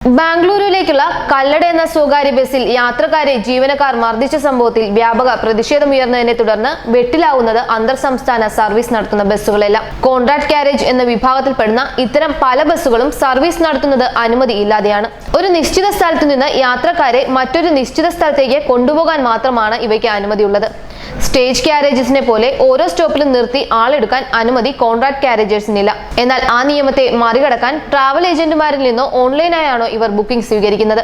ബാംഗ്ലൂരിലേക്കുള്ള കല്ലട എന്ന സ്വകാര്യ ബസ്സിൽ യാത്രക്കാരെ ജീവനക്കാർ മർദ്ദിച്ച സംഭവത്തിൽ വ്യാപക പ്രതിഷേധമുയർന്നതിനെ തുടർന്ന് വെട്ടിലാവുന്നത് അന്തർ സംസ്ഥാന സർവീസ് നടത്തുന്ന ബസ്സുകളെല്ലാം. കോൺട്രാക്ട് കാരേജ് എന്ന വിഭാഗത്തിൽപ്പെടുന്ന ഇത്തരം പല ബസ്സുകളും സർവീസ് നടത്തുന്നത് അനുമതിയില്ലാതെയാണ്. ഒരു നിശ്ചിത സ്ഥലത്തു നിന്ന് യാത്രക്കാരെ മറ്റൊരു നിശ്ചിത സ്ഥലത്തേക്ക് കൊണ്ടുപോകാൻ മാത്രമാണ് ഇവയ്ക്ക് അനുമതിയുള്ളത്. സ്റ്റേജ് കാരേജസിനെ പോലെ ഓരോ സ്റ്റോപ്പിലും നിർത്തി ആളെടുക്കാൻ അനുമതി കോൺട്രാക്ട് കാരേജസിനില്ല. എന്നാൽ ആ നിയമത്തെ മറികടക്കാൻ ട്രാവൽ ഏജന്റുമാരിൽ നിന്നോ ഓൺലൈനായാണോ ഇവർ ബുക്കിംഗ് സ്വീകരിക്കുന്നത്.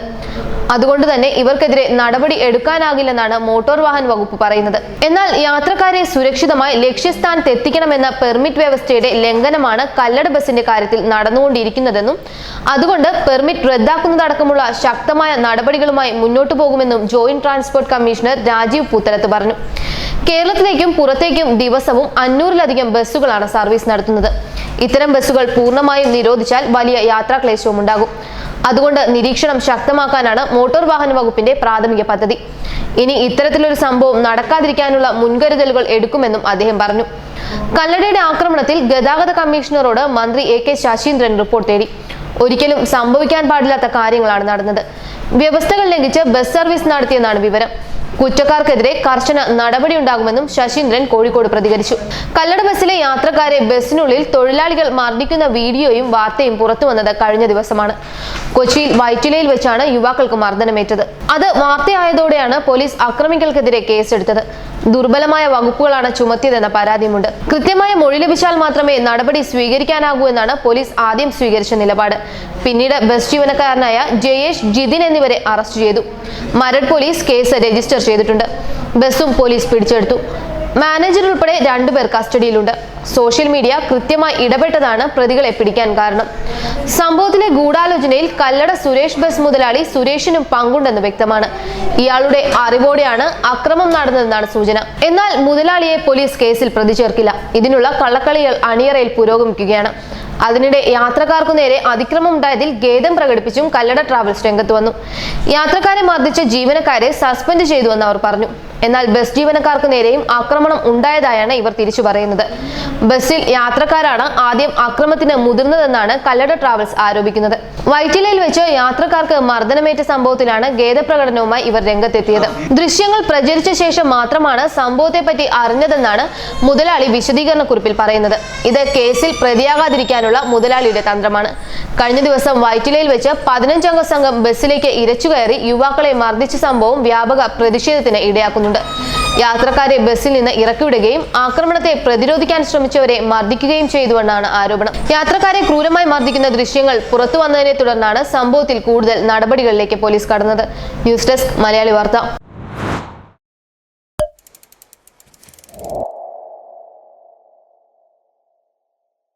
അതുകൊണ്ട് തന്നെ ഇവർക്കെതിരെ നടപടി എടുക്കാനാകില്ലെന്നാണ് മോട്ടോർ വാഹന വകുപ്പ് പറയുന്നത്. എന്നാൽ യാത്രക്കാരെ സുരക്ഷിതമായി ലക്ഷ്യസ്ഥാനത്ത് എത്തിക്കണമെന്ന പെർമിറ്റ് വ്യവസ്ഥയുടെ ലംഘനമാണ് കല്ലട ബസിന്റെ കാര്യത്തിൽ നടന്നുകൊണ്ടിരിക്കുന്നതെന്നും അതുകൊണ്ട് പെർമിറ്റ് റദ്ദാക്കുന്നതടക്കമുള്ള ശക്തമായ നടപടികളുമായി മുന്നോട്ടു പോകുമെന്നും joint transport commissioner Rajeev Poothalath പറഞ്ഞു. കേരളത്തിലേക്കും പുറത്തേക്കും ദിവസവും 500-ലധികം ബസ്സുകളാണ് സർവീസ് നടത്തുന്നത്. ഇത്തരം ബസ്സുകൾ പൂർണ്ണമായും നിരോധിച്ചാൽ വലിയ യാത്രാക്ലേശവും ഉണ്ടാകും. അതുകൊണ്ട് നിരീക്ഷണം ശക്തമാക്കാനാണ് മോട്ടോർ വാഹന വകുപ്പിന്റെ പ്രാഥമിക പദ്ധതി. ഇനി ഇത്തരത്തിലൊരു സംഭവം നടക്കാതിരിക്കാനുള്ള മുൻകരുതലുകൾ എടുക്കുമെന്നും അദ്ദേഹം പറഞ്ഞു. കല്ലടയുടെ ആക്രമണത്തിൽ ഗതാഗത കമ്മീഷണറോട് മന്ത്രി എ കെ ശശീന്ദ്രൻ റിപ്പോർട്ട് തേടി. ഒരിക്കലും സംഭവിക്കാൻ പാടില്ലാത്ത കാര്യങ്ങളാണ് നടന്നത്. വ്യവസ്ഥകൾ ലംഘിച്ച് ബസ് സർവീസ് നടത്തിയെന്നാണ് വിവരം. കുറ്റക്കാർക്കെതിരെ കർശന നടപടിയുണ്ടാകുമെന്നും ശശീന്ദ്രൻ കോഴിക്കോട് പ്രതികരിച്ചു. കല്ലട ബസ്സിലെ യാത്രക്കാരെ ബസ്സിനുള്ളിൽ തൊഴിലാളികൾ മർദ്ദിക്കുന്ന വീഡിയോയും വാർത്തയും പുറത്തുവന്നത് കഴിഞ്ഞ ദിവസമാണ്. കൊച്ചിയിൽ വൈറ്റിലയിൽ വെച്ചാണ് യുവാക്കൾക്ക് മർദ്ദനമേറ്റത്. അത് വാർത്തയായതോടെയാണ് പോലീസ് അക്രമികൾക്കെതിരെ കേസെടുത്തത്. ദുർബലമായ വകുപ്പുകളാണ് ചുമത്തിയതെന്ന പരാതിയുമുണ്ട്. കൃത്യമായ മൊഴി ലഭിച്ചാൽ മാത്രമേ നടപടി സ്വീകരിക്കാനാകൂ എന്നാണ് പോലീസ് ആദ്യം സ്വീകരിച്ച നിലപാട്. പിന്നീട് ബസ് ജീവനക്കാരനായ ജയേഷ്, ജിതിൻ എന്നിവരെ അറസ്റ്റ് ചെയ്തു. മരട് പോലീസ് കേസ് രജിസ്റ്റർ ചെയ്തിട്ടുണ്ട്. ബസ്സും പോലീസ് പിടിച്ചെടുത്തു. മാനേജർ ഉൾപ്പെടെ 2 പേർ കസ്റ്റഡിയിലുണ്ട്. സോഷ്യൽ മീഡിയ കൃത്യമായി ഇടപെട്ടതാണ് പ്രതികളെ പിടിക്കാൻ കാരണം. സംഭവത്തിലെ ഗൂഢാലോചനയിൽ കല്ലട സുരേഷ് ബസ് മുതലാളി സുരേഷിനും പങ്കുണ്ടെന്ന് വ്യക്തമാണ്. ഇയാളുടെ അറിവോടെയാണ് അക്രമം നടന്നതെന്നാണ് സൂചന. എന്നാൽ മുതലാളിയെ പോലീസ് കേസിൽ പ്രതി ചേർക്കില്ല. ഇതിനുള്ള കള്ളക്കളികൾ അണിയറയിൽ പുരോഗമിക്കുകയാണ്. അതിനിടെ യാത്രക്കാർക്കു നേരെ അതിക്രമം ഉണ്ടായതിൽ ഖേദം പ്രകടിപ്പിച്ചും കല്ലട ട്രാവൽസ് രംഗത്ത് വന്നു. യാത്രക്കാരെ മർദ്ദിച്ച ജീവനക്കാരെ സസ്പെൻഡ് ചെയ്തുവെന്ന് അവർ പറഞ്ഞു. എന്നാൽ ബസ് ജീവനക്കാർക്ക് നേരെയും ആക്രമണം ഉണ്ടായതായാണ് ഇവർ തിരിച്ചു പറയുന്നത്. ബസ്സിൽ യാത്രക്കാരാണ് ആദ്യം അക്രമത്തിന് മുതിർന്നതെന്നാണ് കല്ലട ട്രാവൽസ് ആരോപിക്കുന്നത്. വൈറ്റിലയിൽ വെച്ച് യാത്രക്കാർക്ക് മർദ്ദനമേറ്റ സംഭവത്തിലാണ് ഖേദപ്രകടനവുമായി ഇവർ രംഗത്തെത്തിയത്. ദൃശ്യങ്ങൾ പ്രചരിച്ച ശേഷം മാത്രമാണ് സംഭവത്തെപ്പറ്റി അറിഞ്ഞതെന്നാണ് മുതലാളി വിശദീകരണക്കുറിപ്പിൽ പറയുന്നത്. ഇത് കേസിൽ പ്രതിയാകാതിരിക്കാനുള്ള മുതലാളിയുടെ തന്ത്രമാണ്. കഴിഞ്ഞ ദിവസം വൈറ്റിലയിൽ വെച്ച് 15-അംഗ സംഘം ബസ്സിലേക്ക് ഇരച്ചുകയറി യുവാക്കളെ മർദ്ദിച്ച സംഭവം വ്യാപക പ്രതിഷേധത്തിന് ഇടയാക്കുന്നുണ്ട്. യാത്രക്കാരെ ബസ്സിൽ നിന്ന് ഇറക്കിവിടുകയും ആക്രമണത്തെ പ്രതിരോധിക്കാൻ ശ്രമിച്ചവരെ മർദ്ദിക്കുകയും ചെയ്തുവെന്നാണ് ആരോപണം. യാത്രക്കാരെ ക്രൂരമായി മർദ്ദിക്കുന്ന ദൃശ്യങ്ങൾ പുറത്തു വന്നതിനെ തുടർന്നാണ് സംഭവത്തിൽ കൂടുതൽ നടപടികളിലേക്ക് പോലീസ് കടന്നത്. ന്യൂസ് ഡെസ്ക് മലയാളി വാർത്ത.